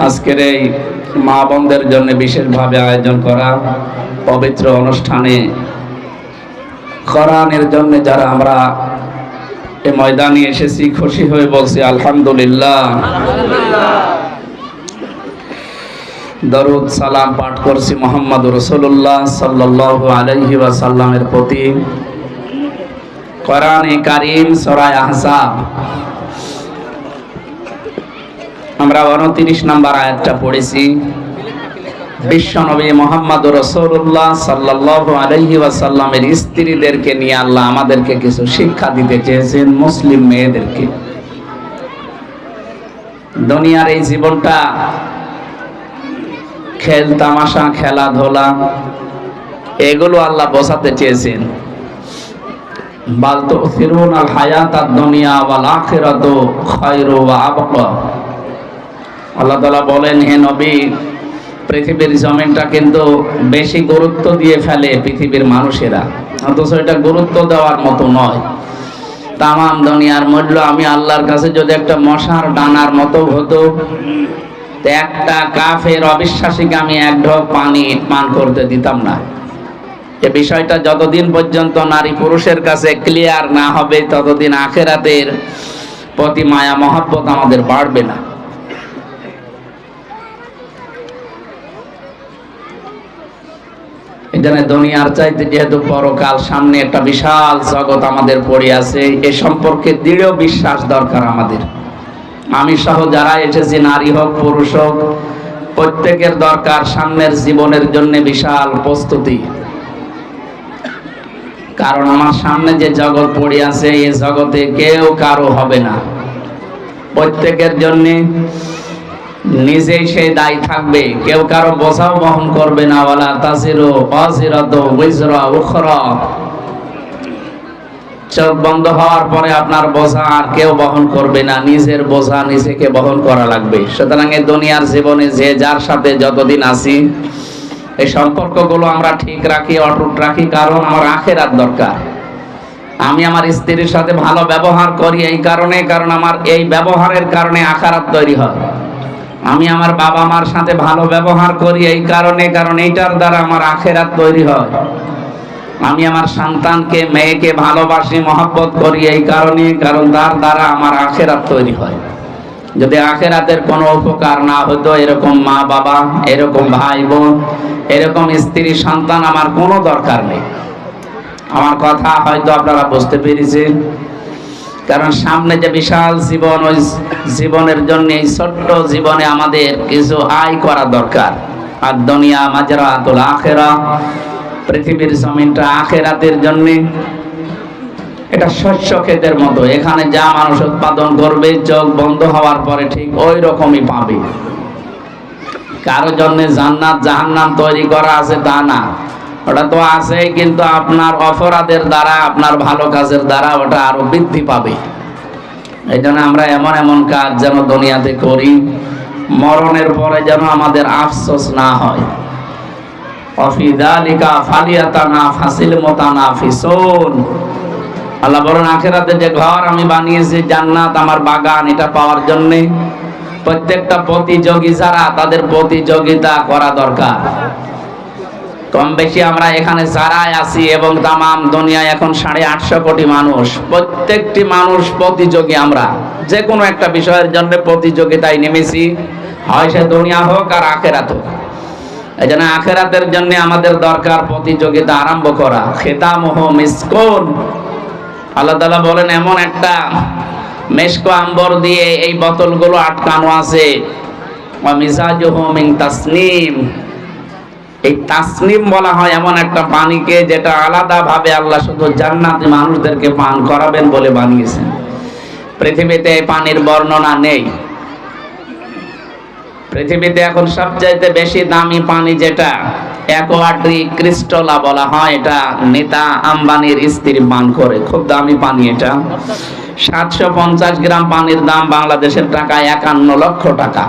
আজকের এই মা বোনদের জন্য বিশেষভাবে আয়োজন করা পবিত্র অনুষ্ঠানে কোরআনের জন্য যারা আমরা এই ময়দানে এসেছি, খুশি হয়ে বলছি আলহামদুলিল্লাহ। দরুদ সালাম পাঠ করছি মুহাম্মদুর রাসূলুল্লাহ সাল্লাল্লাহু আলাইহি ওয়াসাল্লামের প্রতি। কোরআনে কারীম সূরা আহজাব আমরা 29 নম্বর আয়াতটা পড়েছি। বিশ্বনবী মুহাম্মদুর রাসূলুল্লাহ সাল্লাল্লাহু আলাইহি ওয়াসাল্লামের স্ত্রীদেরকে নিয়ে আল্লাহ আমাদেরকে কিছু শিক্ষা দিতে চেয়েছেন, মুসলিম মেয়েদেরকে। দুনিয়ার এই জীবনটা খেল তামাশা, খেলাধুলা, এগুলো আল্লাহ বোঝাতে চেয়েছেন। বাল তুসিরুনাল হায়াতাদ দুনিয়া ওয়াল আখিরাতু খায়রু ওয়া আবকা। আল্লাহ তাআলা বলেন, হে নবী, পৃথিবীর জমিনটা কিন্তু বেশি গুরুত্ব দিয়ে ফেলে পৃথিবীর মানুষেরা, অথচ এটা গুরুত্ব দেওয়ার মতো নয়। তামাম দুনিয়ার মূল্য আমি আল্লাহর কাছে যদি একটা মশার ডানার মতো হতো, একটা কাফের অবিশ্বাসীকে আমি এক ঢোক পানি পান করতে দিতাম না। এ বিষয়টা যতদিন পর্যন্ত নারী পুরুষের কাছে ক্লিয়ার না হবে, ততদিন আখিরাতের প্রতি মায়া মহব্বত আমাদের বাড়বে না। এখানে দুনিয়ার চাইতে যেহেতু পরকাল সামনে, একটা বিশাল জগৎ আমাদের পড়ে আছে, এ সম্পর্কে দৃঢ় বিশ্বাস দরকার আমাদের। আমি সহ যারা এসেছি, নারী হোক পুরুষ হোক, প্রত্যেকের দরকার সামনের জীবনের জন্য বিশাল প্রস্তুতি। কারণ আমার সামনে যে জগৎ পড়ে আছে, এই জগতে কেউ কারো হবে না। প্রত্যেকের জন্য নিজেই সেই দায়ী থাকবে, কেউ কারো বোঝাও বহন করবে না। ওয়ালা তাজিরু ওয়াজিরাতু উযরা উখরা। চোখ বন্ধ হওয়ার পরে আপনার বোঝা আর কেউ বহন করবে না, নিজের বোঝা নিজেকে বহন করা লাগবে। সুতরাং এই দুনিয়ার জীবনে যে যার সাথে যতদিন আছি, এই সম্পর্কগুলো আমরা ঠিক রাখি, অটুট রাখি, কারণ আমার আখিরাত দরকার। আমি আমার স্ত্রীর সাথে ভালো ব্যবহার করি এই কারণে, কারণ আমার এই ব্যবহারের কারণে আখিরাত তৈরি হয়। আমি আমার বাবা মার সাথে ভালো ব্যবহার করি এই কারণে, কারণ এইটার দ্বারা আমার আখিরাত তৈরি হয়। আমি আমার সন্তানকে, মেয়েকে ভালোবাসি, মহব্বত করি এই কারণে, কারণ তার দ্বারা আমার আখিরাত তৈরি হয়। যদি আখিরাতের কোনো উপকার না হতো, এরকম মা বাবা, এরকম ভাই বোন, এরকম স্ত্রী সন্তান আমার কোনো দরকার নেই। আমার কথা হয়তো আপনারা বুঝতে পেরেছেন। কারণ সামনে যে বিশাল জীবন, ওই জীবনের জন্য এই ছোট্ট জীবনে আমাদের কিছু আয় করা দরকার। আর দুনিয়া মাজরাতুল আখিরাহ, পৃথিবীর জমিনটা আখিরাতের জন্য। এটা শস্য ক্ষেতের মতো, এখানে যা মানুষ উৎপাদন করবে, চোখ বন্ধ হওয়ার পরে ঠিক ওই রকমই পাবে। কারো জন্য জান্নাত জাহান্নাম তৈরি করা আছে তা না, ওটা তো আছেই, কিন্তু আপনার অপরাধের দ্বারা, আপনার ভালো কাজের দ্বারা ওটা আরো বৃদ্ধি পাবে। এই জন্য আমরা এমন এমন কাজ যেন দুনিয়াতে করি, মরণের পরে যেন আমাদের আফসোস না হয়। অফি যালিকা ফালিয়াতানাফাসিল মুতানাফিসুন। আল্লাহ বলেন, আখিরাতে যে ঘর আমি বানিয়েছি, জান্নাত আমার বাগান, এটা পাওয়ার জন্য প্রত্যেকটা প্রতিযোগী যারা, তাদের প্রতিযোগিতা করা দরকার। কম বেশি আমরা এখানে যারাই আছি এবং তামাম দুনিয়ায় এখন 850 কোটি মানুষ, প্রত্যেকটি মানুষ প্রতিযোগী। আমরা যে কোনো একটা বিষয়ের জন্য প্রতিযোগিতায় নেমেছি, হয় সে দুনিয়া হোক আর আখিরাত হোক। এই জন্য আখিরাতের জন্য আমাদের দরকার প্রতিযোগিতা আরম্ভ করা। খিতামুহু মিসকুন। আল্লাহ তাআলা বলেন, এমন একটা মেশক আম্বর দিয়ে এই বোতলগুলো আটকানো আছে। ওয়া মিজাজুহু মিন তাসনিম। এই তাসনিম বলা হয় এমন একটা পানিকে, যেটা আলাদা ভাবে আল্লাহ শুধু জান্নাতি মানুষদেরকে পান করাবেন বলে বানিয়েছেন। পৃথিবীতে এই পানির বর্ণনা নেই। পৃথিবীতে এখন সবচাইতে বেশি দামি পানি যেটা, অ্যাকোয়াড্রিক ক্রিস্টালা বলা হয়, এটা নেতা আম্বানির স্ত্রী পান করে। খুব দামি পানি এটা। 750 গ্রাম পানির দাম বাংলাদেশের টাকায় 51 লক্ষ টাকা।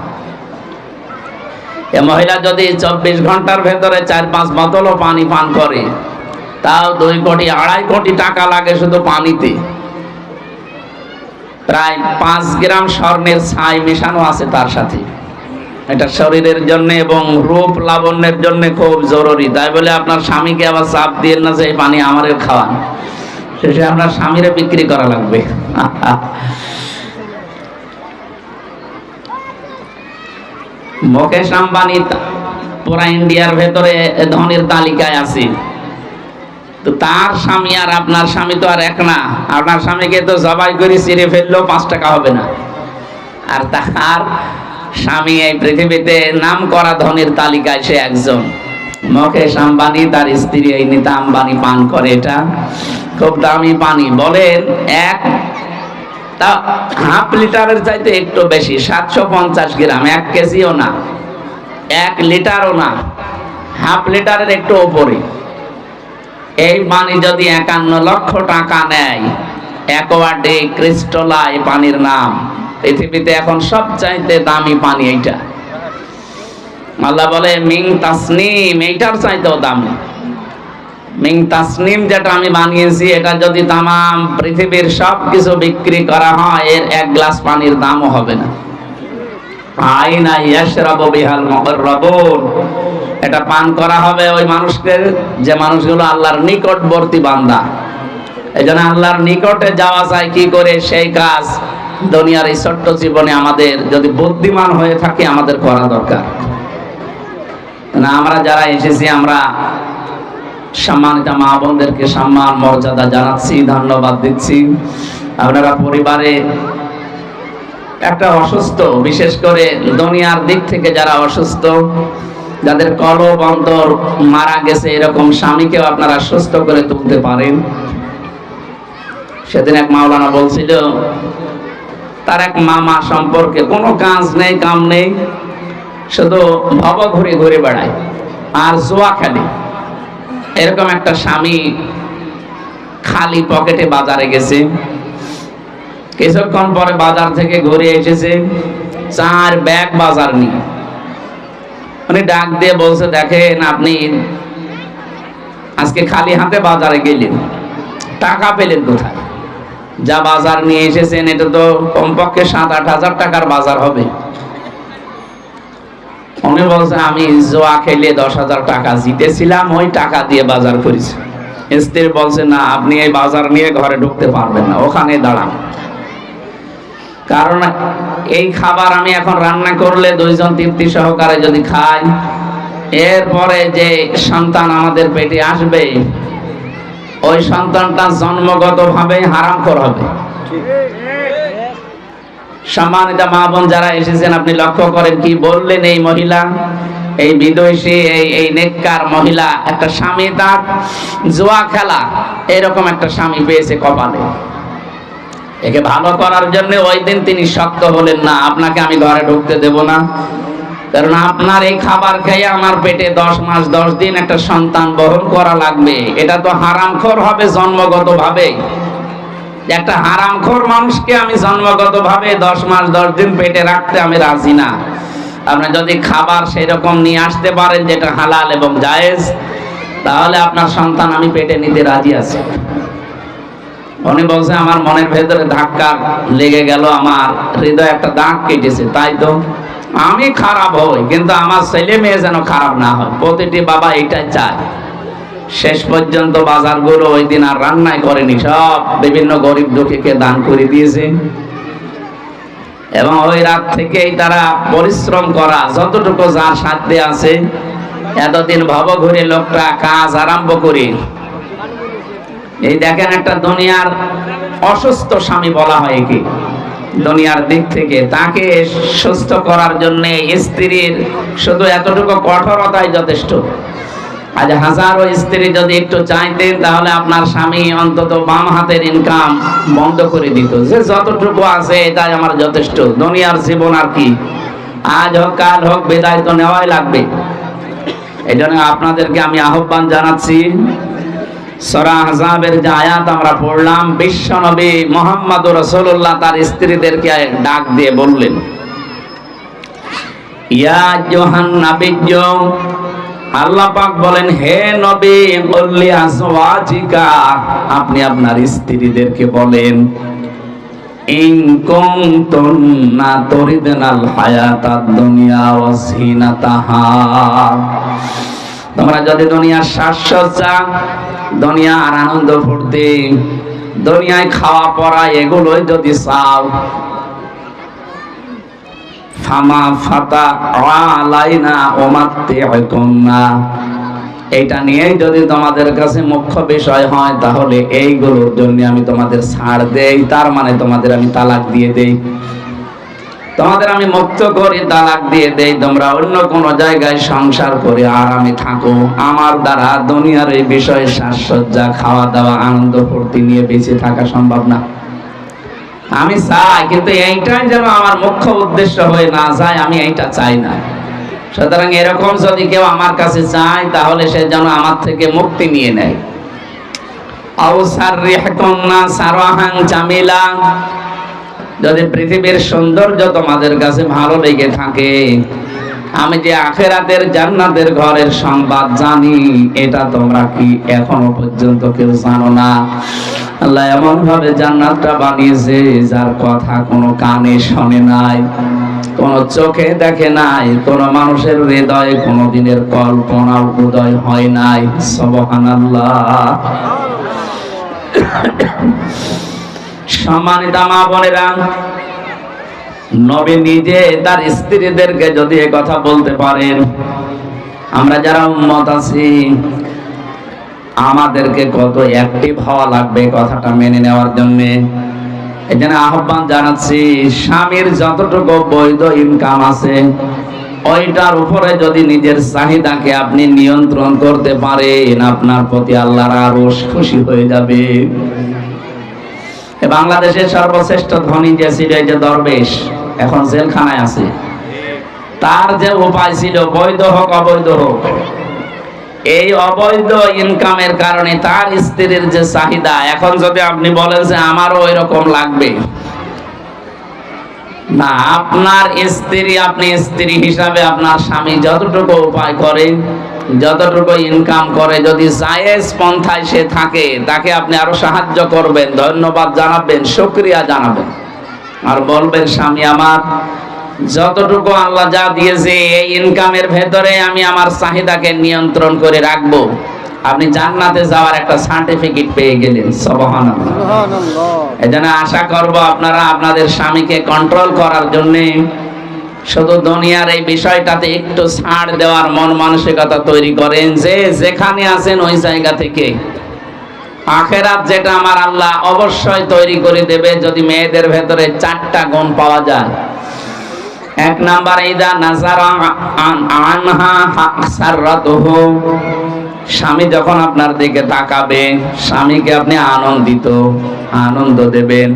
এ মহিলা যদি 24 ঘন্টার ভেতরে 4-5 বোতলও পানি পান করে, তাও 2 কোটি 2.5 কোটি টাকা লাগে শুধু পানিতে। প্রায় 5 গ্রাম স্বর্ণের ছাই মেশানো আছে তার সাথে। এটা শরীরের জন্য এবং রূপ লাবণ্যের জন্য খুব জরুরি। তাই বলে আপনার স্বামীকে আবার চাপ দিয়ে না যে এই পানি আমারে খাওয়ান, শেষে আপনার স্বামীরে বিক্রি করা লাগবে। মুকেশ আম্বানি পুরা ইন্ডিয়ার ভেতরে ধনীর তালিকায় আছে, তো তার স্বামী আর আপনার স্বামী তো আর এক না। আপনার স্বামীকে তো জবাই করে ছিঁড়ে ফেললেও 5 টাকা হবে না, আর তার স্বামী এই পৃথিবীতে নাম করা ধনীর তালিকায় সে একজন। মুকেশ আম্বানি, তার স্ত্রী এই নীতা আম্বানি পান করে এটা খুব দামি পানি। বলেন এক তা হাফ লিটারের চাইতে একটু বেশি, 750 গ্রাম, 1 কেজিও না, 1 লিটারও না, হাফ লিটারের একটু ওপরে। এই পানি যদি 51 লক্ষ টাকা নেয়, অ্যাকোয়াডে ক্রিস্টোলা এই পানির নাম, পৃথিবীতে এখন সবচাইতে দামি পানি এইটা। আল্লাহ বলে মিং তাসনিম, এইটার চাইতেও দামি। মিং তাসনিম যেটা আমি বানিয়েছি, এটা যদি তামাম পৃথিবীর সবকিছু বিক্রি করা হয়, এর 1 গ্লাস পানির দামও হবে না। আইনা ইয়াশরাবু বিহাল মুকাররাবুন, এটা পান করা হবে ওই মানুষকে যে মানুষগুলো আল্লাহর নিকটবর্তী বান্দা। এইজন্য আল্লাহর নিকটে যাওয়া যায় কি করে, সেই কাজ দুনিয়ার এই ছোট্ট জীবনে আমাদের যদি বুদ্ধিমান হয়ে থাকি আমাদের করা দরকার। না আমরা যারা এসেছি, আমরা সম্মানিত মা বোনদেরকে সম্মান মর্যাদা জানাচ্ছি, ধন্যবাদ দিচ্ছি। আপনারা পরিবারে একটা অসুস্থ, বিশেষ করে দুনিয়ার দিক থেকে যারা অসুস্থ, যাদের কলব অন্তর মারা গেছে, এরকম স্বামীকেও আপনারা সুস্থ করে তুলতে পারেন। সেদিন এক মাওলানা বলছিল তার এক মামা সম্পর্কে কোনো কাজ নেই, কাম নেই, শুধু ভব ঘুরে ঘুরে বেড়ায় আর জুয়া খেলে। এরকম একটা স্বামী খালি পকেটে বাজারে গেছে, কিছুক্ষণ পরে বাজার থেকে ঘুরে এসেছে 4 ব্যাগ বাজার নিয়ে। উনি ডাক দিয়ে বলছে, দেখেন আপনি আজকে খালি হাতে বাজারে গেলেন, টাকা পেলেন কোথায়? যা বাজার নিয়ে এসেছেন এটা তো কমপক্ষে 7-8 হাজার টাকার বাজার হবে। উনি বলছে, আমি জোয়া খেলে 10,000 টাকা জিতেছিলাম, ওই টাকা দিয়ে বাজার করেছি। স্ত্রী বলছে, না আপনি এই বাজার নিয়ে ঘরে ঢুকতে পারবেন না, ওখানে দাঁড়ান, কারণ এই খাবার আমি এখন রান্না করলে 2 জন তৃপ্তি সহকারে যদি খাই, এরপরে যে সন্তান আমাদের পেটে আসবে, ওই সন্তানটা জন্মগতভাবে হারামখোর হবে। সম্মানিত মা বোন যারা এসেছেন, আপনি লক্ষ্য করেন কি বললেন এই মহিলা, এই বিদেশী এই নেককার মহিলা, একটা স্বামী তার জুয়া খেলা, এরকম একটা স্বামী পেয়েছে কপালে। একে ভালো করার জন্য ওই দিন তিনি শক্ত হলেন না, আপনাকে আমি ঘরে ঢুকতে দেব না, কারণ আপনার এই খাবার খেয়ে আমার পেটে 10 মাস 10 দিন একটা সন্তান বহন করা লাগবে। এটা তো হারামখোর হবে জন্মগতভাবে। একটা হারামখোর মানুষকে আমি জন্মগতভাবে 10 মাস 10 দিন পেটে রাখতে আমি রাজি না। আপনি যদি খাবার সেরকম নিয়ে আসতে পারেন যেটা হালাল এবং জায়েজ, তাহলে আপনার সন্তান আমি পেটে নিতে রাজি আছি। উনি বলছে, আমার মনের ভেতরে ধাক্কা লেগে গেল, আমার হৃদয় একটা দাগ কেটেছে। তাই তো আমি খারাপ হই, কিন্তু আমার ছেলে মেয়ে যেন খারাপ না হয়, প্রতিটি বাবা এটাই চায়। শেষ পর্যন্ত বাজারগুলো ওই দিন আর রান্নাই করেনি, সব বিভিন্ন গরিব দুঃখীকে দান করে দিয়েছে। এবং ওই রাত থেকেই তারা পরিশ্রম করা যতটুকু যার সাধ্যে আছে, এতদিন ভব ঘুরে লোকটা কাজ আরম্ভ করে, এই দেখেন একটা দুনিয়ার অসুস্থ স্বামী বলা হয় কি, দুনিয়ার দিক থেকে তাকে সুস্থ করার জন্য স্ত্রীর শুধু এতটুকু কঠোরতাই যথেষ্ট। আজ হাজারো স্ত্রী যদি একটু চাইতেন, তাহলে আপনার স্বামী অন্তত বাম হাতের ইনকাম বন্ধ করে দিত, যে যতটুকু আছে এটাই আমার যথেষ্ট, দুনিয়ার জীবন আর কি, আজ হোক কাল হোক বিদায় তো নেওয়াই লাগবে। এই জন্য আপনাদেরকে আমি আহ্বান জানাচ্ছি, সূরা আহজাবের যে আয়াত আমরা পড়লাম, বিশ্বনবী মুহাম্মদুর রাসূলুল্লাহ তার স্ত্রীদেরকে ডাক দিয়ে বললেন, ইয়া আইয়ুহান নাবিয়্যু, আল্লাহ পাক বলেন, হে নবী, বললি আজওয়াজিকা, আপনি আপনার স্ত্রীদেরকে বলেন, ইন কুনতুন্না তুরিদনাল হায়াতাদ দুনিয়া ওয়া যিনাতাহা, তোমরা যদি দুনিয়ার সাজসজ্জা, দুনিয়ার আনন্দ ফুর্তি, দুনিয়ায় খাওয়া পড়া এগুলোই যদি চাও, ফামা ফাতা আলাইনা উমাত্তিউকুন্না, এটা নিয়েই যদি তোমাদের কাছে মুখ্য বিষয় হয়, তাহলে এইগুলোর জন্য আমি তোমাদের ছাড় দেই, তার মানে তোমাদের আমি তালাক দিয়ে দেই, তোমাদের আমি মুক্ত করি, তালাক দিয়ে দেই, তোমরা অন্য কোন জায়গায় সংসার করে আরামে থাকো, আমার দ্বারা দুনিয়ার এই বিষয়ে সাজসজ্জা, খাওয়া দাওয়া, আনন্দ ফুর্তি নিয়ে বেঁচে থাকা সম্ভব না। আমি চাই, কিন্তু এইটাই যেন আমার মুখ্য উদ্দেশ্য হয়ে না যায়, আমি এইটা চাই না। সুতরাং এরকম যদি কেউ আমার কাছে চায়, তাহলে সে যেন আমার থেকে মুক্তি নিয়ে নেয়। আউসাররিহকুন্না সারাহান জামিলা, যদি পৃথিবীর সৌন্দর্য তোমাদের কাছে ভালো লেগে থাকে, আমি যে আখিরাতের জান্নাতের ঘরের সংবাদ জানি, এটা তোমরা কি এখনো পর্যন্ত কেউ জানো না? আল্লাহ এমন ভাবে জান্নাতটা বানিয়েছে, যার কথা কোনো কানে শোনে নাই, কোন চোখে দেখে নাই, কোন মানুষের হৃদয়ে কোনদিনের কল্পনা উদয় হয় নাই। সুবহানাল্লাহ। সম্মানিত মা বোনেরা, নবী নিজে তার স্ত্রীদেরকে যদি এ কথা বলতে পারেন, আমরা যারা উম্মত আছি আমাদেরকে কত অ্যাক্টিভ হওয়া লাগবে কথাটা মেনে নেওয়ার জন্য। এখানে আহ্বান জানাচ্ছি, স্বামীর যতটুকু বৈধ ইনকাম আছে, ওইটার উপরে যদি নিজের চাহিদাকে আপনি নিয়ন্ত্রণ করতে পারেন, আপনার প্রতি আল্লাহর আরশ খুশি হয়ে যাবে। বাংলাদেশের সর্বশ্রেষ্ঠ ধনী যে ছিল, এই যে দরবেশ, এখন জেলখানায় আছে, তার যে উপায় ছিল, বৈধ হোক অবৈধ হোক, এই অবৈধ ইনকামের কারণে তার স্ত্রীর যে চাহিদা, এখন যদি আপনি বলেন যে আমারও ওই রকম লাগবে না, আপনার স্ত্রী, আপনি স্ত্রী হিসাবে আপনার স্বামী যতটুকু উপায় করে, যতটুকু ইনকাম করে, যদি জায়েজ পন্থায় সে থাকে, তাকে আপনি আরো সাহায্য করবেন, ধন্যবাদ জানাবেন, শুকরিয়া জানাবেন, আর বলবেন স্বামী আমার, যতটুকু আল্লাহ যা দিয়েছে এই ইনকামের ভেতরে আমি আমার চাহিদাকে নিয়ন্ত্রণ করে রাখবো। আপনি জান্নাতে যাওয়ার একটা সার্টিফিকেট পেয়ে গেলেন। সুবহানাল্লাহ। এজন্য আশা করব আপনারা আপনাদের স্বামীকে কন্ট্রোল করার জন্য শুধু দুনিয়ার এই বিষয়টাতে একটু ছাড় দেওয়ার মন মানসিকতা তৈরি করেন, যে যেখানে আছেন ওই জায়গা থেকে আখেরাত যেটা আমার আল্লাহ অবশ্যই তৈরি করে দেবে, যদি মেয়েদের ভেতরে 4টা গুণ পাওয়া যায়। 1 নাম্বার, ইদা নাজারা আনহা সাররাতুহু, স্বামী যখন আপনার দিকে তাকাবে, স্বামীকে আপনি আনন্দ দেবেন।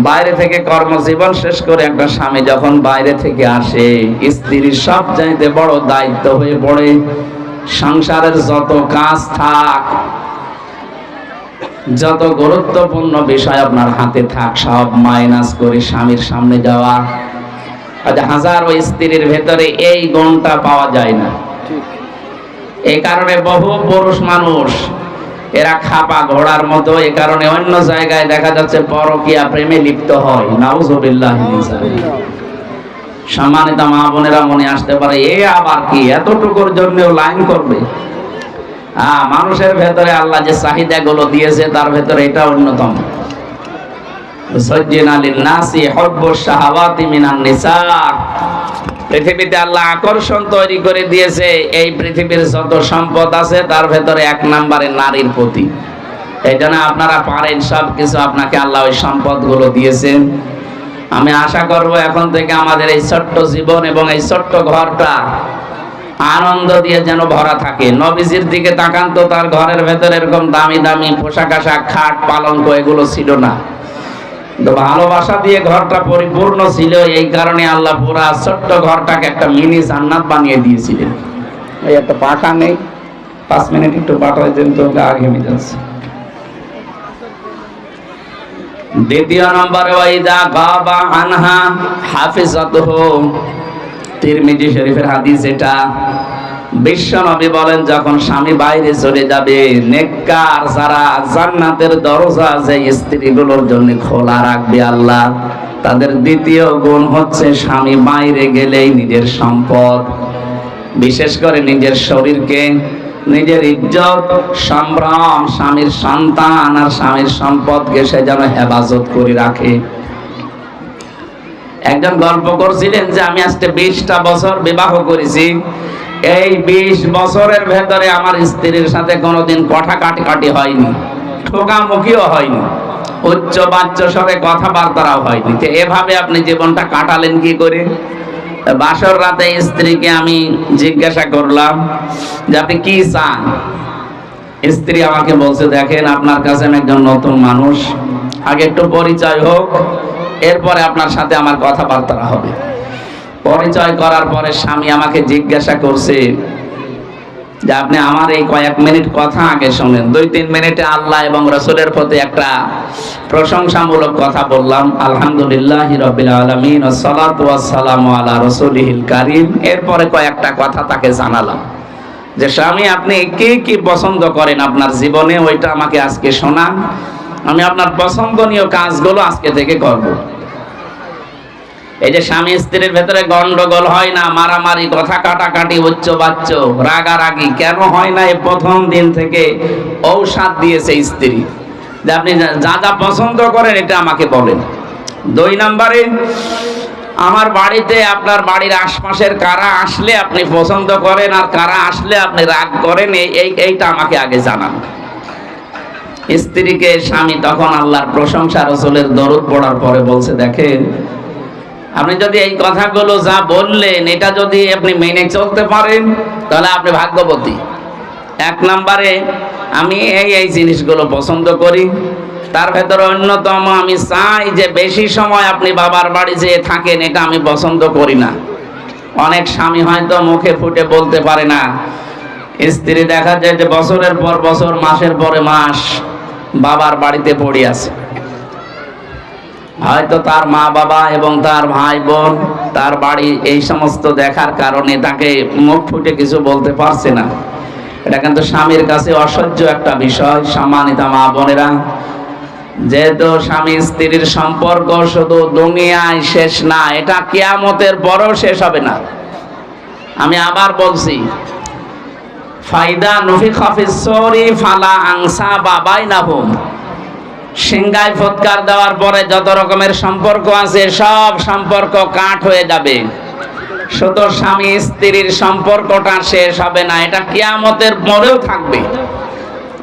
বাইরে থেকে কর্মজীবন শেষ করে একটা স্বামী যখন বাইরে থেকে আসে, স্ত্রীর সবচাইতে বড় দায়িত্ব হয়ে পড়ে, সংসারের যত কাজ থাক, যত গুরুত্বপূর্ণ বিষয় আপনার হাতে থাক, সব মাইনাস করে স্বামীর সামনে যাওয়া। হাজারো স্ত্রীর ভেতরে এই গুণটা পাওয়া যায় না। এই কারণে বহু পুরুষ মানুষ এরা খাপা ঘোড়ার মতো, এই কারণে অন্য জায়গায় দেখা যাচ্ছে পরকীয়া প্রেমে লিপ্ত হয়। নাউজুবিল্লাহ। সম্মানিত মা বোনেরা, মনে আসতে পারে এ আবার কি, এতটুকুর জন্য লাইন করবে? মানুষের ভেতরে আল্লাহ যে চাহিদা গুলো দিয়েছে, তার ভেতরে এটা অন্যতম। পৃথিবীতে আল্লাহ আকর্ষণ তৈরি করে দিয়েছে, এই পৃথিবীর যত সম্পদ আছে তার ভেতরে 1 নম্বরে নারীর প্রতি। এই জন্য আপনারা পারেন সবকিছু, আপনাকে আল্লাহ ওই সম্পদ গুলো দিয়েছেন। আমি আশা করব এখন থেকে আমাদের এই ছোট্ট জীবন এবং এই ছোট্ট ঘরটা আনন্দ দিয়ে যেন ভরা থাকে। নবীজির দিকে তাকান তো, তার ঘরের ভেতরে এরকম দামি দামি পোশাক আশাক, খাট, পালঙ্ক এগুলো ছিল না, তো ভালোবাসা দিয়ে ঘরটা পরিপূর্ণ ছিল। এই কারণে আল্লাহ পুরা ছোট্ট ঘরটাকে একটা মিনি জান্নাত বানিয়ে দিয়েছিলেন। এই একটা পাখা নেই, 5 মিনিট একটু পাঠায় দেন তো, গা ঘেমে যাচ্ছে। দ্বিতীয় নম্বরে, ওয়াইদা গাবা আনহা হাফিজাতুহু, তিরমিজি শরীফের হাদিস এটা। বিশ্ব নবী বলেন, যখন স্বামী বাইরে চলে যাবে, নেককার যারা জান্নাতের দরজা যে স্ত্রীগুলোর জন্য খোলা রাখবে আল্লাহ, তাদের দ্বিতীয় গুণ হচ্ছে স্বামী বাইরে গেলেই নিজের সম্পদ, বিশেষ করে নিজের শরীরকে, নিজের ইজ্জত, সম্ভ্রম, স্বামীর সন্তান আর স্বামীর সম্পদকে সে যেন হেফাজত করে রাখে। একজন গল্প করছিলেন যে আমি আজকে 20টা বছর বিবাহ করেছি, এই 20 বছরের ভেতরে আমার স্ত্রীর সাথে কোনোদিন কথা কাটাকাটি হয়নি, ঠোকামুখিও হয়নি, উচ্চ বাচ্চ স্বরে কথাবার্তাও হয়নি। তো এভাবে আপনি জীবনটা কাটালেন কি করে? বাসর রাতে স্ত্রীকে আমি জিজ্ঞাসা করলাম যে আপনি কি চান? স্ত্রী আমাকে বলছে, দেখেন আপনার কাছে আমি একজন নতুন মানুষ, আগে একটু পরিচয় হোক, এরপরে আপনার সাথে আমার কথাবার্তা হবে। পরিচয় করার পরে স্বামী আমাকে জিজ্ঞাসা করছে যে আপনি আমার এই কয়েক মিনিট কথা আগে শোনেন। 2-3 মিনিটে আল্লাহ এবং রাসূলের প্রতি একটা প্রশংসামূলক কথা বললাম, আলহামদুলিল্লাহি রাব্বিল আলামিন ওয়াস সালাতু ওয়াস সালামু আলা রাসূলিহিল কারীম। এরপরে কয়েকটা কথা তাকে জানালাম যে স্বামী আপনি কি কি পছন্দ করেন আপনার জীবনে, ওইটা আমাকে আজকে শোনান, আমি আপনার পছন্দনীয় কাজগুলো আজকে থেকে করব। এই যে স্বামী স্ত্রীর ভেতরে গন্ডগোল হয় না, মারামারি, কথা কাটাকাটি, উচ্চ বাচ্চ, রাগারাগি কেন হয় না? এই প্রথম দিন থেকে ঔষধ দিয়েছে স্ত্রী যে আপনি যা যা পছন্দ করেন এটা আমাকে বলেন। 2 নম্বরে, আমার বাড়িতে আপনার বাড়ির আশপাশের কারা আসলে আপনি পছন্দ করেন আর কারা আসলে আপনি রাগ করেন, এইটা আমাকে আগে জানান। স্ত্রীকে স্বামী তখন আল্লাহর প্রশংসা, রাসূলের দরুদ পড়ার পরে বলছে, দেখেন আপনি যদি এই কথাগুলো যা বললেন এটা যদি আপনি মেনে চলতে পারেন তাহলে আপনি ভাগ্যবতী। 1 নম্বরে, আমি এই জিনিসগুলো পছন্দ করি, তার ভেতরে অন্যতম আমি চাই যে বেশি সময় আপনি বাবার বাড়ি যেয়ে থাকেন, এটা আমি পছন্দ করি না। অনেক স্বামী হয়তো মুখে ফুটে বলতে পারে না, স্ত্রী দেখা যায় যে বছরের পর বছর, মাসের পরে মাস বাবার বাড়িতে পড়ে আছে। হয়তো তার মা বাবা এবং তার ভাই বোন তার বাড়ি এই সমস্ত দেখার কারণে তাকে মুখ ফুটে কিছু বলতে পারছে না। এটা কিন্তু স্বামীর কাছে অসহ্য একটা বিষয়। সম্মানিতা মা বোনেরা, যেহেতু স্বামী স্ত্রীর সম্পর্ক শুধু দুনিয়ায় শেষ না, এটা কিয়ামতের পরেও শেষ হবে না। আমি আবার বলছি, ফাইদা নুফিখা ফিস সূরি ফালা আনসাবা বাইনাহুম, সিংহায় ফুৎকার দেওয়ার পরে যত রকমের সম্পর্ক আছে সব সম্পর্ক কাট হয়ে যাবে, শুধু স্বামী স্ত্রীর সম্পর্কটা শেষ হবে না, এটা কিয়ামতের পরেও থাকবে।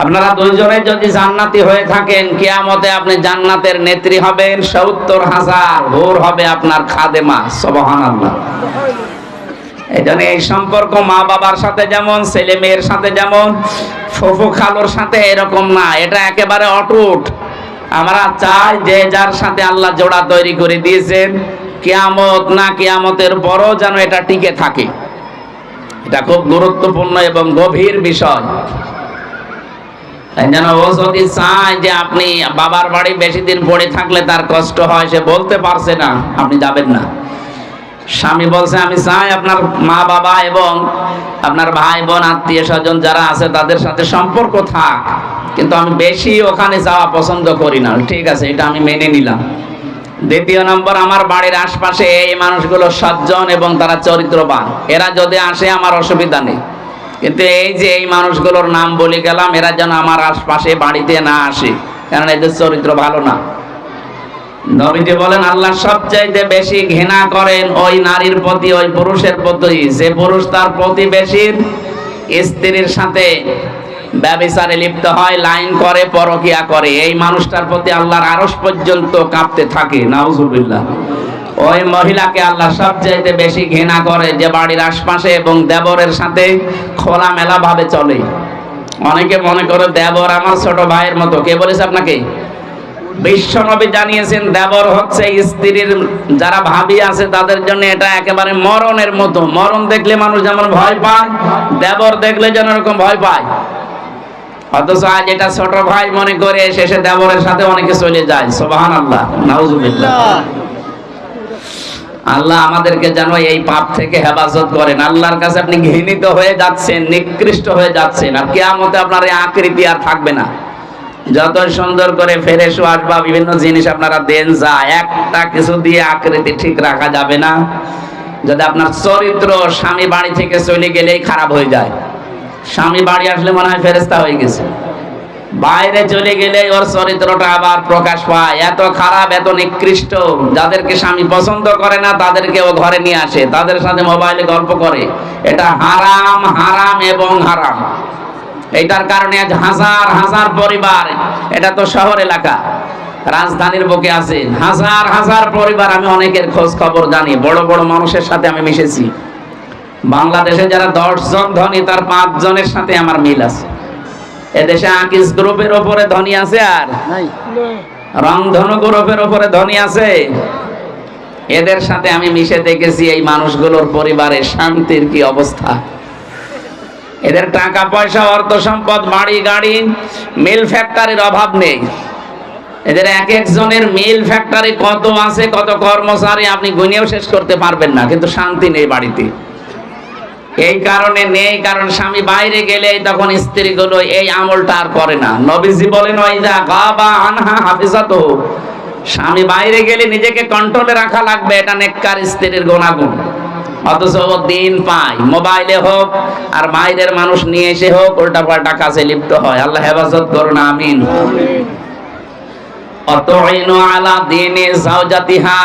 আপনারা দুইজনে যদি জান্নাতি হয়ে থাকেন, কিয়ামতে আপনি জান্নাতের নেত্রী হবেন, 70,000 হুর হবে আপনার খাদেমা। সুবহানাল্লাহ। এই জন্য এই সম্পর্ক মা বাবার সাথে যেমন, ছেলে মেয়ের সাথে যেমন, ফুফু খালুর সাথে এরকম না, এটা একেবারে অটুট। আমরা চাই যে যার সাথে আল্লাহ জোড়া তৈরি করে দিয়েছেন, কিয়ামত না কিয়ামতের পরও যেন এটা টিকে থাকে। এটা খুব গুরুত্বপূর্ণ এবং গভীর বিষয়। যেন ও যদি চায় যে আপনি বাবার বাড়ি বেশি দিন পড়ে থাকলে তার কষ্ট হয়, সে বলতে পারছে না, আপনি যাবেন না। স্বামী বলছে আমি চাই আপনার মা বাবা এবং আপনার ভাই বোন আত্মীয় স্বজন যারা আছে তাদের সাথে সম্পর্ক থাক, কিন্তু আমি বেশি ওখানে যাওয়া পছন্দ করি না। ঠিক আছে, এটা আমি মেনে নিলাম। 2 নম্বর, আমার বাড়ির আশপাশে এই মানুষগুলো সজ্জন এবং তারা চরিত্রবান, এরা যদি আসে আমার অসুবিধা নেই, কিন্তু এই যে এই মানুষগুলোর নাম বলে গেলাম, এরা যেন আমার আশপাশে বাড়িতে না আসে, কারণ এদের চরিত্র ভালো না। নবীজি বলেন আল্লাহ সবচাইতে বেশি ঘৃণা করেন ওই নারীর প্রতি, ওই পুরুষের প্রতি যে পুরুষ তার প্রতিবেশীর স্ত্রীর সাথে ব্যভিচারে লিপ্ত হয়, লাইন করে, পরকিয়া করে। এই মানুষটার প্রতি আল্লাহর আরশ পর্যন্ত কাঁপতে থাকে। নাউজুবিল্লাহ। ওই মহিলাকে আল্লাহ সবচাইতে বেশি ঘৃণা করে যে বাড়ির আশপাশে এবং দেবরের সাথে খোলামেলা ভাবে চলে। অনেকে মনে করে দেবর আমার ছোট ভাইয়ের মতো। কে বলেছে আপনাকে? বিশ্বনবী জানিয়েছেন দেবর হচ্ছে স্ত্রীর যারা ভাবি আছে তাদের জন্য এটা একেবারে মরণের মতো। মরণ দেখলে মানুষ যেমন ভয় পায়, দেবর দেখলে যেন এরকম ভয় পায়। অথচ আজ এটা ছোট ভাই মনে করে শেষে দেবরের সাথে অনেকে চলে যায়। সুবহানাল্লাহ, নাউজুবিল্লাহ। আল্লাহ আমাদেরকে যেন এই পাপ থেকে হেফাজত করেন। আল্লাহর কাছে আপনি ঘৃণিত হয়ে যাচ্ছেন, নিকৃষ্ট হয়ে যাচ্ছেন, আর কিয়ামতে আপনার এই আকৃতি আর থাকবে না। যত সুন্দর করে ফ্রেশ ওয়াশ বা বিভিন্ন জিনিস আপনারা দেন, যা একটা কিছু দিয়ে আকৃতি ঠিক রাখা যাবে না যদি আপনার চরিত্র স্বামী বাড়ি থেকে চলে গেলেই খারাপ হয়ে যায়। স্বামী বাড়ি আসলে মনে হয় ফেরেশতা হয়ে গেছে, বাইরে চলে গেলে ওর চরিত্রটা আবার প্রকাশ পায়। এত খারাপ, এত নিকৃষ্ট, যাদেরকে স্বামী পছন্দ করে না তাদেরকে ও ঘরে নিয়ে আসে, তাদের সাথে মোবাইলে গল্প করে। এটা হারাম, হারাম এবং হারাম। এটার কারণে আজ হাজার হাজার পরিবার, এটা তো শহর এলাকা, রাজধানীর বুকে আছে হাজার হাজার পরিবার। আমি অনেকের খোঁজ খবর জানি, বড় বড় মানুষের সাথে আমি মিশেছি। বাংলাদেশে যারা 10 জন ধনী তার 5 জনের সাথে আমার মিল আছে। এদেশে আকিস গ্রুপের উপরে ধনী আছে, আর রংধনু গ্রুপের উপরে ধনী আছে। এদের সাথে আমি মিশে দেখেছি এই মানুষগুলোর পরিবারের শান্তির কি অবস্থা। এদের টাকা পয়সা, অর্থ সম্পদ, বাড়ি গাড়ি, মিল ফ্যাক্টরির অভাব নেই। এদের এক একজনের মিল ফ্যাক্টরি কত আছে, কত কর্মচারী আপনি গুনেও শেষ করতে পারবেন না, কিন্তু শান্তি নেই বাড়িতে। এই কারণে নেই, কারণ স্বামী বাইরে গেলে তখন স্ত্রীগুলো এই আমলটা আর করে না। নবীজি বলেন ওয়াইদা গাবা আনহা হাফিজাতুহু, স্বামী বাইরে গেলে নিজেকে কন্ট্রোলে রাখা লাগবে, এটা নেককার স্ত্রীর গুণাগুণ। অথচ ও দিন পায়, মোবাইলে হোক আর বাইরের মানুষ নিয়ে এসে হোক, উল্টা পাল্টা কাজে লিপ্ত হয়। আল্লাহ হেফাজত করুন, আমিন। অতঈনু আলা দীনি যাওজাতিহা,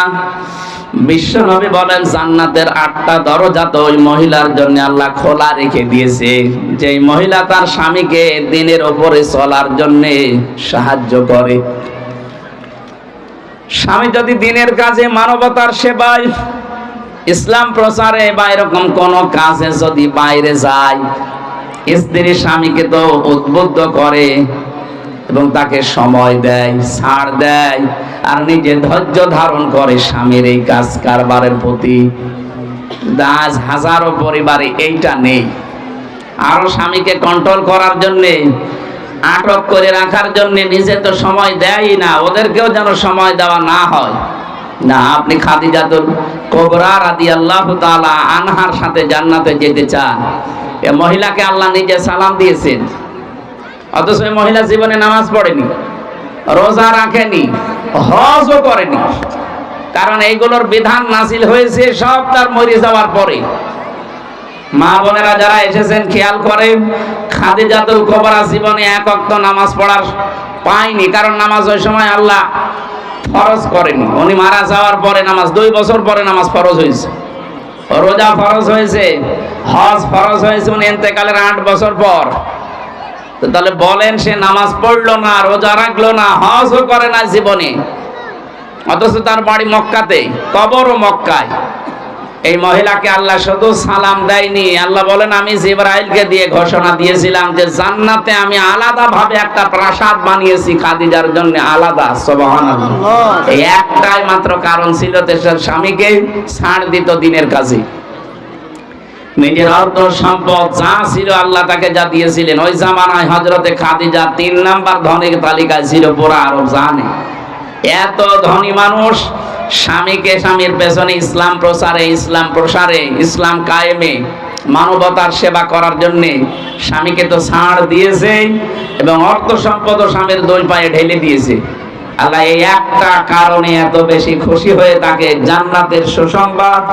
বিশ্বনবী বলেন জান্নাতের 8টা দরজা তো ওই মহিলার জন্য আল্লাহ খোলা রেখে দিয়েছে, যে মহিলা তার স্বামীকে দ্বীনের উপরে চলার জন্য সাহায্য করে। স্বামী যদি দ্বীনের কাজে, মানবতার সেবায়, ইসলাম প্রচারে বা এরকম কোন কাজে যদি বাইরে যায়, স্ত্রী স্বামীকে তো উদ্বুদ্ধ করে এবং তাকে সময় দেয়, ছাড় দেয়, আর নিজে ধৈর্য ধারণ করে স্বামীর এই কাজ কারবারের প্রতি। আজ হাজারো পরিবারে এইটা নেই। আরো স্বামীকে কন্ট্রোল করার জন্য, আটক করে রাখার জন্য নিজে তো সময় দেয়ই না, ওদেরকেও যেন সময় দেওয়া না হয়। না, আপনি খাদিজাতুল কুবরা রাদিয়াল্লাহু তাআলা আনহার সাথে জান্নাতে যেতে চান, এ মহিলাকে আল্লাহ নিজে সালাম দিয়েছেন, অথচ এই মহিলা জীবনে নামাজ পড়েনি, রোজা রাখেনি, হজও করেনি। কারণ এইগুলোর বিধান নাযিল হয়েছে সব তার মরে যাওয়ার পরে। মা বোনেরা যারা এসেছেন খেয়াল করেন, খাদিজাতুল কুবরা জীবনে 1 ওয়াক্ত নামাজ পড়ার পায়নি, কারণ নামাজ ওই সময় আল্লাহ ফরজ করেনি। উনি মারা যাওয়ার পরে নামাজ, 2 বছর পরে নামাজ ফরজ হয়েছে, রোজা ফরজ হয়েছে, হজ ফরজ হয়েছে উনি ইন্তেকালের 8 বছর পর। তাহলে বলেন, সে নামাজ পড়লো না, রোজা রাখলো না, হজও করে না জীবনে, অথচ তার বাড়ি মক্কাতে, কবরও মক্কায়। এই মহিলাকে আল্লাহ শুধু সালাম দেয়নি, আল্লাহ বলেন আমি জিবরাইলকে দিয়ে ঘোষণা দিয়েছিলাম যে জান্নাতে আমি আলাদা ভাবে একটা প্রাসাদ বানিয়েছি খাদিজার জন্য, আলাদা। সুবহানাল্লাহ। এই একটাই মাত্র কারণ ছিল দেশের স্বামীকে ছাড় দিত দিনের কাজে। নিজের অর্থ সম্পদ যা ছিল আল্লাহ তাকে যা দিয়েছিলেন, ওই জামানায় হযরতে খাদিজা 3 নাম্বার ধনীর তালিকায় ছিল পুরো আরব জানে। এত ধনী মানুষ স্বামীকে, স্বামীর পেছনে ইসলাম প্রসারে, ইসলাম কায়েমে, মানবতার সেবা করার জন্য স্বামীকে তো ছাড় দিয়েছে এবং অর্থ সম্পদ স্বামীর 2 পায়ে ঢেলে দিয়েছে। আল্লাহ এই একটা কারণে এত বেশি খুশি হয়ে তাকে জান্নাতের সুসংবাদ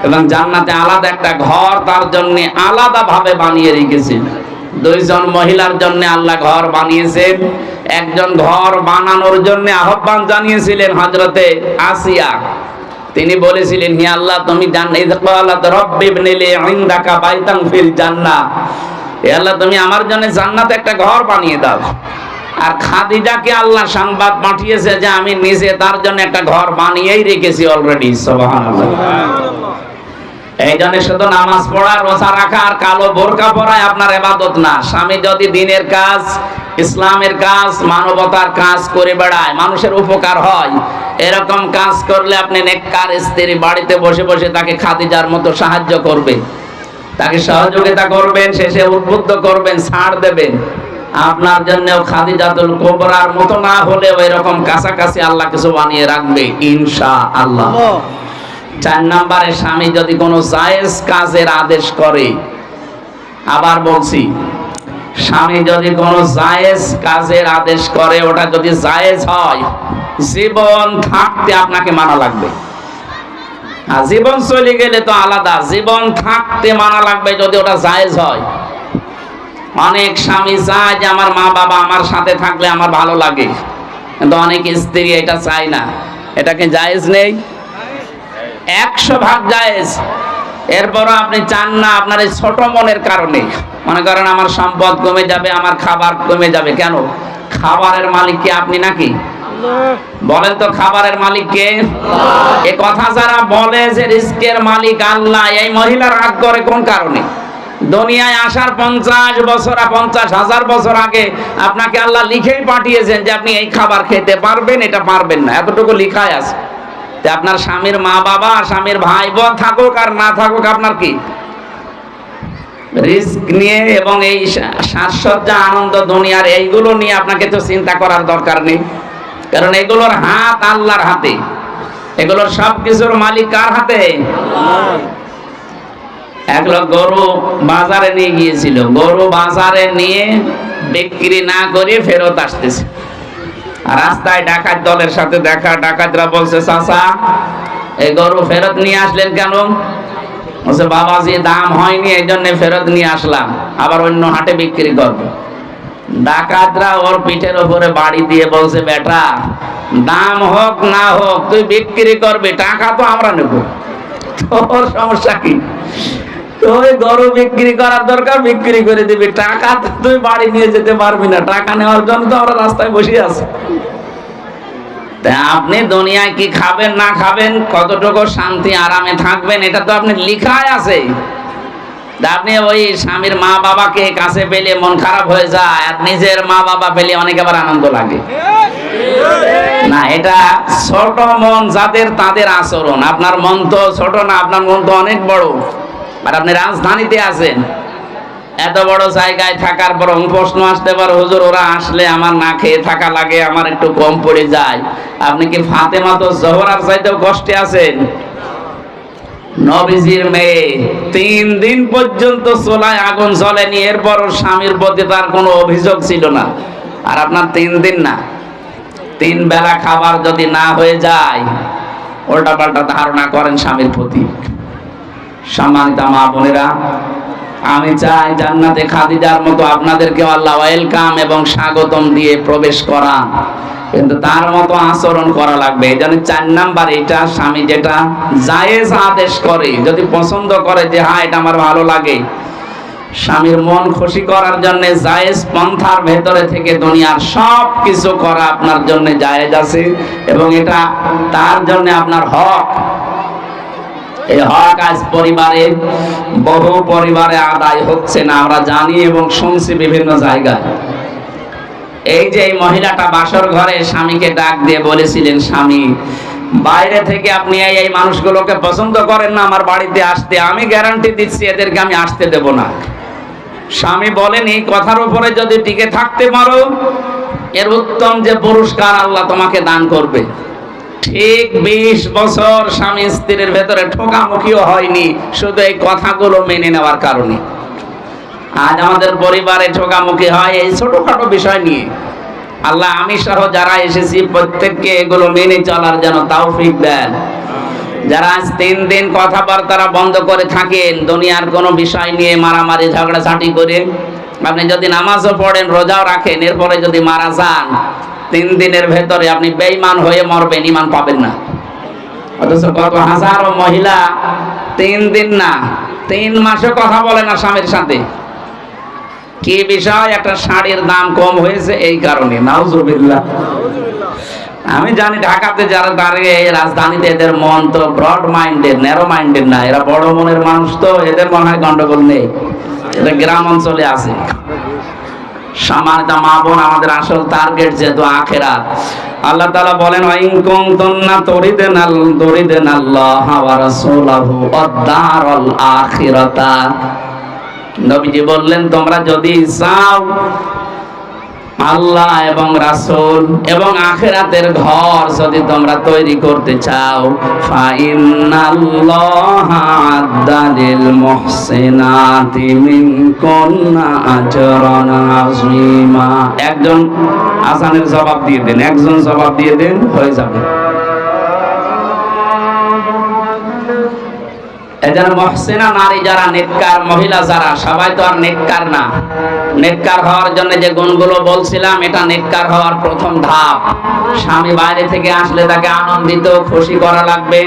এবং জান্নাতে আলাদা একটা ঘর তার জন্য আলাদা ভাবে বানিয়ে রেখেছেন। 2 জন মহিলার জন্য আল্লাহ ঘর বানিয়েছেন। একজন ঘর বানানোর জন্য আহ্বান জানিয়েছিলেন হযরতে আসিয়া। তিনি বলেছিলেন, হে আল্লাহ তুমি জান্নাত রব্বি ইবনিলি ইনদাকা বাইতান ফিল জান্নাহ, হে আল্লাহ তুমি আমার জন্য জান্নাতে একটা ঘর বানিয়ে দাও। আর খাদিজাকে আল্লাহ সংবাদ পাঠিয়েছে যে আমি নিজে তার জন্য একটা ঘর বানিয়েই রেখেছি অলরেডি। সুবহানাল্লাহ। এই জন্য শুধু নামাজ পড়া, রোজা রাখা আর কালো বোরকা পরায় আপনার ইবাদত না। স্বামী যদি দ্বীনের কাজ, ইসলামের কাজ, মানবতার কাজ করে বেড়ায়, মানুষের উপকার হয়, এরকম কাজ করলে আপনি নেককার স্ত্রী বাড়িতে বসে বসে তাকে খাদিজার মতো সাহায্য করবেন, তাকে সহযোগিতা করবেন, শেষে উদ্বুদ্ধ করবেন, ছাড় দেবেন। আপনার জন্যও খাদিজাতুল কুবরার মতো না হলেও এরকম কাছাকাছি আল্লাহ কিছু বানিয়ে রাখবে ইনশাআল্লাহ। 4 নম্বরে স্বামী যদি কোনো জায়েজ কাজের আদেশ করে, আবার বলছি, স্বামী যদি কোনো জায়েজ কাজের আদেশ করে, ওটা যদি জায়েজ হয়, জীবন থাকতে আপনাকে মানা লাগবে। আর জীবন চলে গেলে তো আলাদা, জীবন থাকতে মানা লাগবে যদি ওটা জায়েজ হয়। অনেক স্বামী চায় যে আমার মা বাবা আমার সাথে থাকলে আমার ভালো লাগে, কিন্তু অনেক স্ত্রী এটা চায় না। এটাকে জায়েজ নেই? 100% জায়েজ। এরপরও আপনি চান না, আপনার এই ছোট মনের কারণে। মনে করেন আমার সম্পদ কমে যাবে, আমার খাবার কমে যাবে। কেন? খাবারের মালিক কি আপনি নাকি? বলেন তো, খাবারের মালিক কে? এ কথা যারা বলে যে রিস্কের মালিক আল্লাহ, এই মহিলা রাগ করে কোন কারণে? দুনিয়ায় আসার 50 বছর 50,000 বছর আগে আপনাকে আল্লাহ লিখেই পাঠিয়েছেন যে আপনি এই খাবার খেতে পারবেন, এটা পারবেন না, এতটুকু লিখাই আছে। তা আপনার স্বামীর মা বাবা, স্বামীর ভাই বোন থাকুক আর না থাকুক, আপনার কি রিস্ক নিয়ে এবং এই সাজসজ্জা আনন্দ দুনিয়ার এইগুলো নিয়ে আপনাকে তো চিন্তা করার দরকার নেই। কারণ এগুলোর হাত আল্লাহর হাতে, এগুলোর সবকিছুর মালিক কার হাতে? এক লোক গরু বাজারে নিয়ে গিয়েছিল, গরু বাজারে নিয়ে বিক্রি না করে ফেরত আসতেছে। রাস্তায় ডাকাত দলের সাথে দেখা, ডাকাতরা বলছে, চাচা এই গরু ফেরত নিয়ে আসলেন কেন? বলছে, বাবাজি দাম হয়নি, এই জন্য ফেরত নিয়ে আসলাম, আবার অন্য হাটে বিক্রি করবো। ডাকাতরা ওর পিঠের উপরে বাড়ি দিয়ে বলছে, বেটা দাম হোক না হোক তুই বিক্রি করবি, টাকা তো আমরা নেব, তোর সমস্যা কি? তুই গরু বিক্রি করার দরকার, বিক্রি করে দিবি, টাকা তো তুই বাড়ি নিয়ে যেতে পারবি না, টাকা নেওয়ার জন্য তো আমরা রাস্তায় বসে আছি। তা আপনি দুনিয়ায় কি খাবেন না খাবেন, কতটুকু শান্তি আরামে থাকবেন, এটা তো আপনি লিখায় আছে। আপনি ওই স্বামীর মা বাবাকে কাছে পেলে মন খারাপ হয়ে যায়, আর নিজের মা বাবা পেলে অনেক আবার আনন্দ লাগে না। এটা ছোট মন যাদের, তাদের আচরণ। আপনার মন তো ছোট না, আপনার মন তো অনেক বড়। আর আপনি রাজধানীতে আছেন, এত বড় জায়গায় থাকার পর প্রশ্ন আসতে পারে, হুজুর ওরা আসলে আমার না খেয়ে থাকা লাগে, আমার একটু কম পড়ে যায়। আপনি কি ফাতেমা তো জোহরার চাইতেও কষ্টে আছেন? নবীজির মেয়ে 3 দিন পর্যন্ত চুলায় আগুন জ্বলেনি, এরপর স্বামীর প্রতি তার কোনো অভিযোগ ছিল না। আর আপনার 3 দিন না, 3 বেলা খাবার যদি না হয়ে যায়, উল্টা পাল্টা ধারণা করেন স্বামীর প্রতি। সম্মানিত মা বোনেরা, আমি চাই জান্নাতে খাদিজার মতো আপনাদেরকে আল্লাহ ওয়েলকাম এবং স্বাগতম দিয়ে প্রবেশ করা, কিন্তু তার মতো আচরণ করা লাগবে। এই জন্য 4 নাম্বার, এটা স্বামী যেটা জায়েজ আদেশ করে, যদি পছন্দ করে যে হ্যাঁ এটা আমার ভালো লাগে, স্বামীর মন খুশি করার জন্য জায়েজ পন্থার ভেতরে থেকে দুনিয়ার সব কিছু করা আপনার জন্য জায়েজ আছে, এবং এটা তার জন্য আপনার হক। এই হক আজ পরিবারে, বহু পরিবারে আদায় হচ্ছে না, আমরা জানি এবং শুনছি বিভিন্ন জায়গায়। এই যে এই মহিলাটা বাসর ঘরে স্বামীকে ডাক দিয়ে বলেছিলেন, স্বামী বাইরে থেকে আপনি এই মানুষগুলোকে পছন্দ করেন না আমার বাড়িতে আসতে, আমি গ্যারান্টি দিচ্ছি এদেরকে আমি আসতে দেব না। স্বামী বলেন, এই কথার উপরে যদি টিকে থাকতে পারো, এর উত্তম যে পুরস্কার আল্লাহ তোমাকে দান করবে। ঠিক 20 বছর স্বামী স্ত্রীর ভেতরে ঠোকামুখিও হয়নি, শুধু এই কথাগুলো মেনে নেওয়ার কারণে। আজ আমাদের পরিবারে ঠোকামুখি হয় এই ছোটখাটো বিষয় নিয়ে। আল্লাহ আমি সহ যারা এসেছি প্রত্যেককে এগুলো মেনে চলার যেন তৌফিক দেন। যারা আজ 3 দিন কথাবার্তা বন্ধ করে থাকেন দুনিয়ার কোনো বিষয় নিয়ে মারামারি ঝগড়াঝাটি করে, আপনি যদি নামাজও পড়েন, রোজাও রাখেন, এরপরে যদি মারা যান, 3 দিনের ভেতরে আপনি বেঈমান হয়ে মরবেন, ঈমান পাবেন না। অথচ কত হাজারো মহিলা 3 দিন না 3 মাসে কথা বলে না স্বামীর সাথে। কি বিষয়? একটা শাড়ির দাম কম হয়েছে এই কারণে। নাউজুবিল্লাহ। আমি জানি ঢাকাতে যারা দাঁড়িয়ে, রাজধানীতে এদের মন তো ব্রড মাইন্ডেড, ন্যারো মাইন্ডেড না, এরা বড় মনের মানুষ, তো এদের মনে হয় গন্ডগোল নেই, এটা গ্রাম অঞ্চলে আছে। সম্মানিত মা বোন, আমাদের আসল টার্গেট যেহেতু আখিরাত। আল্লাহ তাআলা বলেন, ওয়াইন কুনতুন্না তুরিদুনাল্লাহ ওয়া রাসূলাহু ওয়াদ-দারাল আখিরাতা। নবীজি বললেন, তোমরা যদি চাও আল্লাহ এবং রাসূল এবং আখিরাতের ঘর যদি তোমরা তৈরি করতে চাও, ফাইন্নাল্লাহা আ'আদ্দা লিল মুহসিনাতি মিনকুন্না আজরান আযীমা। একজন আযানের জবাব দিয়ে দেন, একজন জবাব দিয়ে দেন, হয়ে যাবে। এজন্য মুহসিনা নারী যারা, নেককার মহিলা যারা, সবাই তো আর নেককার না। নেককার হওয়ার জন্য যে গুণগুলো বলছিলাম, এটা নেককার হওয়ার প্রথম ধাপ। স্বামী বাইরে থেকে আসলে তাকে আনন্দিত খুশি করা লাগবে,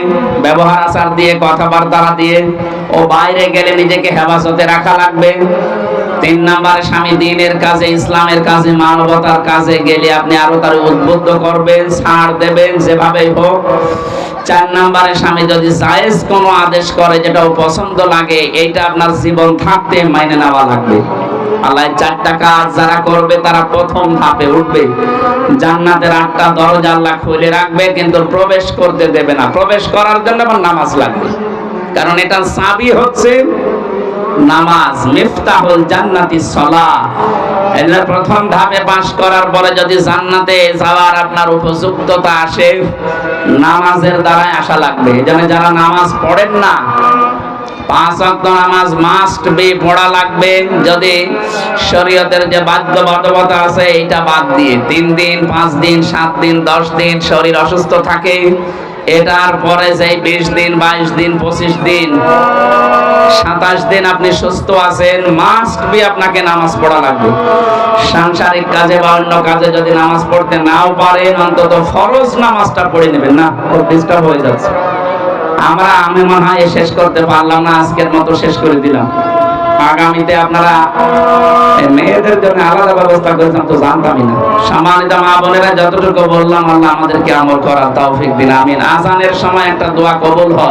ব্যবহার আচার দিয়ে, কথাবার্তা দিয়ে। ও বাইরে গেলে নিজেকে হেফাজতে রাখা লাগবে। 3 নম্বরে স্বামী দ্বীনের কাজে, ইসলামের কাজে, মানবতার কাজে গেলে আপনি আরো তার উদ্বুদ্ধ করবেন, ছাড় দেবেন যেভাবেই হোক। 4 নম্বরে স্বামী যদি জায়েজ কোনো আদেশ করে যেটা ও পছন্দ লাগে, এইটা আপনার জীবন থাকতে মাইনে নেওয়া লাগবে। আল্লাহ 4টা কাজ যারা করবে তারা প্রথম ধাপে উঠবে। জান্নাতের 8টা দরজা আল্লাহ খুলে রাখবে, কিন্তু প্রবেশ করতে দেবে না। প্রবেশ করার জন্য আবার নামাজ লাগবে, কারণ এটার চাবি হচ্ছে নামাজ। মিফতাহুল জান্নাতি সালাহ। এর প্রথম ধাপে পাস করার পরে যদি জান্নাতে যাওয়ার আপনার উপযুক্ততা আসে, নামাজের দ্বারাই আসা লাগবে। এজন্য যারা নামাজ পড়েন না, 5 ওয়াক্ত নামাজ মাস্ট বি পড়া লাগবে। যদি শরীয়তের যে বাধ্যবাধকতা আছে এটা বাদ দিয়ে 3 দিন, 5 দিন, 7 দিন, 10 দিন শরীর অসুস্থ থাকে, এটার পরে যে 20 দিন, 22 দিন, 25 দিন, 27 দিন আপনি সুস্থ আছেন, মাস্ট বি আপনাকে নামাজ পড়া লাগবে। সাংসারিক কাজে বা অন্য কাজে যদি নামাজ পড়তে নাও পারেন, অন্তত ফরজ নামাজটা পড়ে নেবেন। না, ওর ডিস্টার্ব হয়ে যাচ্ছে। আমি মনে হয় শেষ করতে পারলাম না, আজকের মতো শেষ করে দিলাম। আগামীতে আপনারা মেয়েদের জন্য আলাদা ব্যবস্থা করেছেন তো জানতামই না। সম্মানিত মা বোনেরা, যতটুকু বললাম আল্লাহ আমাদেরকে আমল করার তৌফিক দিন, আমিন। আজানের সময় একটা দোয়া কবুল হয়।